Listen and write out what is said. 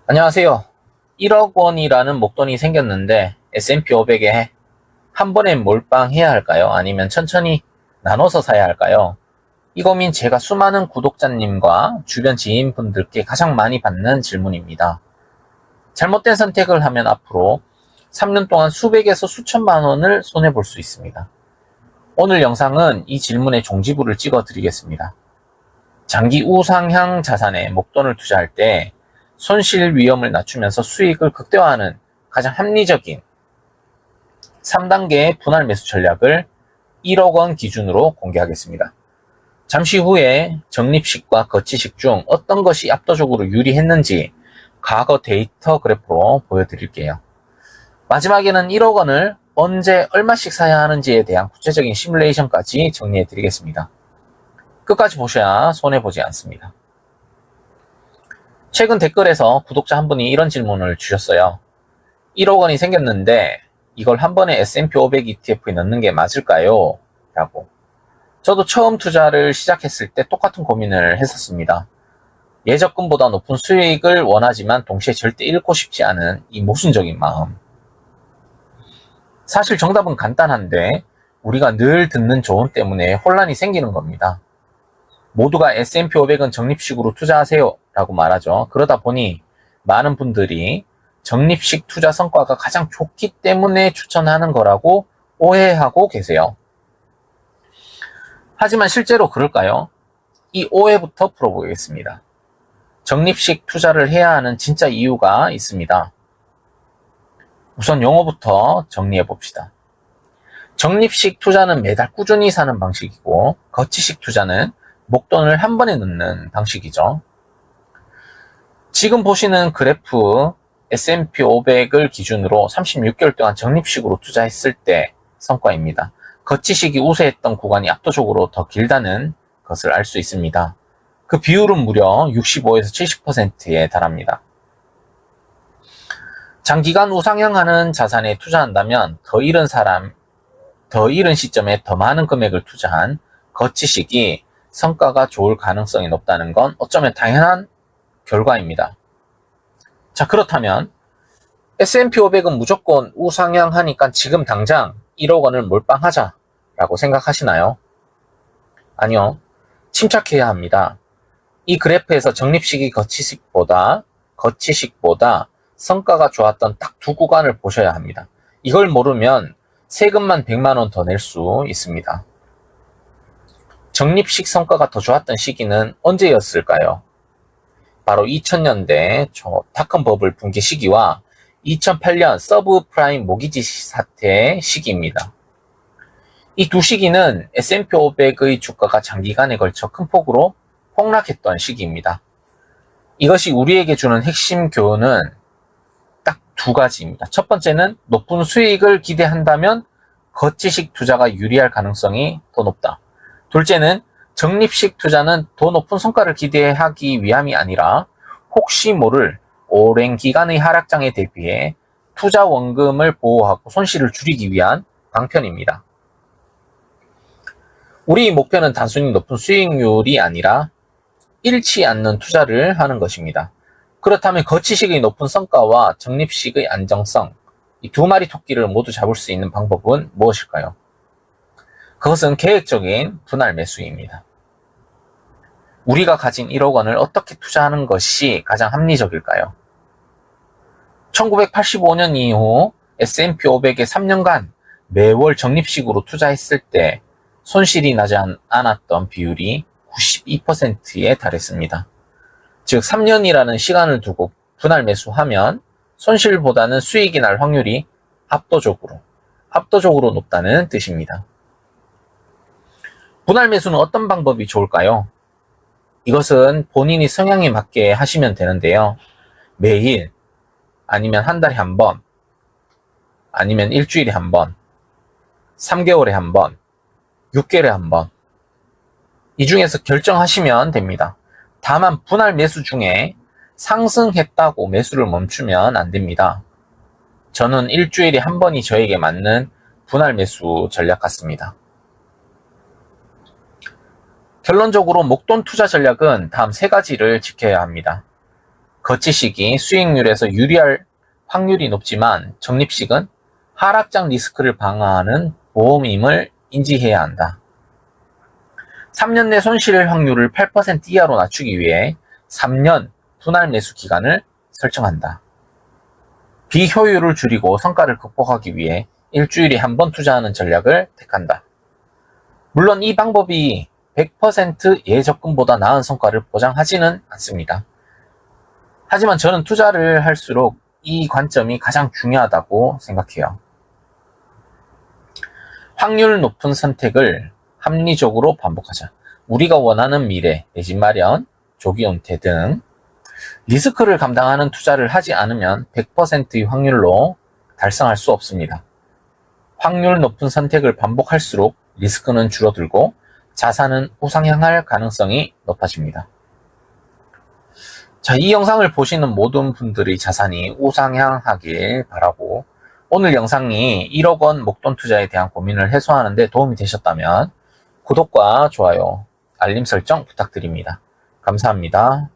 안녕하세요. 1억 원이라는 목돈이 생겼는데 S&P 500에 한 번에 몰빵해야 할까요? 아니면 천천히 나눠서 사야 할까요? 이 고민 제가 수많은 구독자님과 주변 지인분들께 가장 많이 받는 질문입니다. 잘못된 선택을 하면 앞으로 3년 동안 수백에서 수천만 원을 손해볼 수 있습니다. 오늘 영상은 이 질문의 종지부를 찍어 드리겠습니다. 장기 우상향 자산에 목돈을 투자할 때 손실 위험을 낮추면서 수익을 극대화하는 가장 합리적인 3단계의 분할 매수 전략을 1억 원 기준으로 공개하겠습니다. 잠시 후에 적립식과 거치식 중 어떤 것이 압도적으로 유리했는지 과거 데이터 그래프로 보여드릴게요. 마지막에는 1억 원을 언제 얼마씩 사야 하는지에 대한 구체적인 시뮬레이션까지 정리해드리겠습니다. 끝까지 보셔야 손해보지 않습니다. 최근 댓글에서 구독자 한 분이 이런 질문을 주셨어요. 1억 원이 생겼는데 이걸 한 번에 S&P 500 ETF에 넣는 게 맞을까요? 라고. 저도 처음 투자를 시작했을 때 똑같은 고민을 했었습니다. 예적금보다 높은 수익을 원하지만 동시에 절대 잃고 싶지 않은 이 모순적인 마음. 사실 정답은 간단한데 우리가 늘 듣는 조언 때문에 혼란이 생기는 겁니다. 모두가 S&P 500은 적립식으로 투자하세요 라고 말하죠. 그러다 보니 많은 분들이 적립식 투자 성과가 가장 좋기 때문에 추천하는 거라고 오해하고 계세요. 하지만 실제로 그럴까요? 이 오해부터 풀어보겠습니다. 적립식 투자를 해야 하는 진짜 이유가 있습니다. 우선 용어부터 정리해 봅시다. 적립식 투자는 매달 꾸준히 사는 방식이고 거치식 투자는 목돈을 한 번에 넣는 방식이죠. 지금 보시는 그래프 S&P 500을 기준으로 36개월 동안 적립식으로 투자했을 때 성과입니다. 거치식이 우세했던 구간이 압도적으로 더 길다는 것을 알 수 있습니다. 그 비율은 무려 65에서 70%에 달합니다. 장기간 우상향하는 자산에 투자한다면 더 이른 시점에 더 많은 금액을 투자한 거치식이 성과가 좋을 가능성이 높다는 건 어쩌면 당연한 결과입니다. 자, 그렇다면 S&P 500은 무조건 우상향하니까 지금 당장 1억 원을 몰빵하자라고 생각하시나요? 아니요. 침착해야 합니다. 이 그래프에서 적립식이 거치식보다 성과가 좋았던 딱 두 구간을 보셔야 합니다. 이걸 모르면 세금만 100만 원 더 낼 수 있습니다. 적립식 성과가 더 좋았던 시기는 언제였을까요? 바로 2000년대 닷컴 버블 붕괴 시기와 2008년 서브프라임 모기지 사태 시기입니다. 이 두 시기는 S&P 500의 주가가 장기간에 걸쳐 큰 폭으로 폭락했던 시기입니다. 이것이 우리에게 주는 핵심 교훈은 딱 두 가지입니다. 첫 번째는 높은 수익을 기대한다면 거치식 투자가 유리할 가능성이 더 높다. 둘째는 적립식 투자는 더 높은 성과를 기대하기 위함이 아니라 혹시 모를 오랜 기간의 하락장에 대비해 투자 원금을 보호하고 손실을 줄이기 위한 방편입니다. 우리 목표는 단순히 높은 수익률이 아니라 잃지 않는 투자를 하는 것입니다. 그렇다면 거치식의 높은 성과와 적립식의 안정성, 이 두 마리 토끼를 모두 잡을 수 있는 방법은 무엇일까요? 그것은 계획적인 분할 매수입니다. 우리가 가진 1억 원을 어떻게 투자하는 것이 가장 합리적일까요? 1985년 이후 S&P 500에 3년간 매월 적립식으로 투자했을 때 손실이 나지 않았던 비율이 92%에 달했습니다. 즉 3년이라는 시간을 두고 분할 매수하면 손실보다는 수익이 날 확률이 압도적으로 높다는 뜻입니다. 분할 매수는 어떤 방법이 좋을까요? 이것은 본인이 성향에 맞게 하시면 되는데요. 매일, 아니면 한 달에 한 번, 아니면 일주일에 한 번, 3개월에 한 번, 6개월에 한 번. 이 중에서 결정하시면 됩니다. 다만 분할 매수 중에 상승했다고 매수를 멈추면 안 됩니다. 저는 일주일에 한 번이 저에게 맞는 분할 매수 전략 같습니다. 결론적으로 목돈 투자 전략은 다음 세 가지를 지켜야 합니다. 거치 시기 수익률에서 유리할 확률이 높지만 적립식은 하락장 리스크를 방어하는 보험임을 인지해야 한다. 3년 내 손실 확률을 8% 이하로 낮추기 위해 3년 분할 매수 기간을 설정한다. 비효율을 줄이고 성과를 극복하기 위해 일주일에 한 번 투자하는 전략을 택한다. 물론 이 방법이 100% 예적금보다 나은 성과를 보장하지는 않습니다. 하지만 저는 투자를 할수록 이 관점이 가장 중요하다고 생각해요. 확률 높은 선택을 합리적으로 반복하자. 우리가 원하는 미래, 내 집 마련, 조기 은퇴 등 리스크를 감당하는 투자를 하지 않으면 100%의 확률로 달성할 수 없습니다. 확률 높은 선택을 반복할수록 리스크는 줄어들고 자산은 우상향할 가능성이 높아집니다. 자, 이 영상을 보시는 모든 분들의 자산이 우상향하길 바라고, 오늘 영상이 1억 원 목돈 투자에 대한 고민을 해소하는 데 도움이 되셨다면 구독과 좋아요, 알림 설정 부탁드립니다. 감사합니다.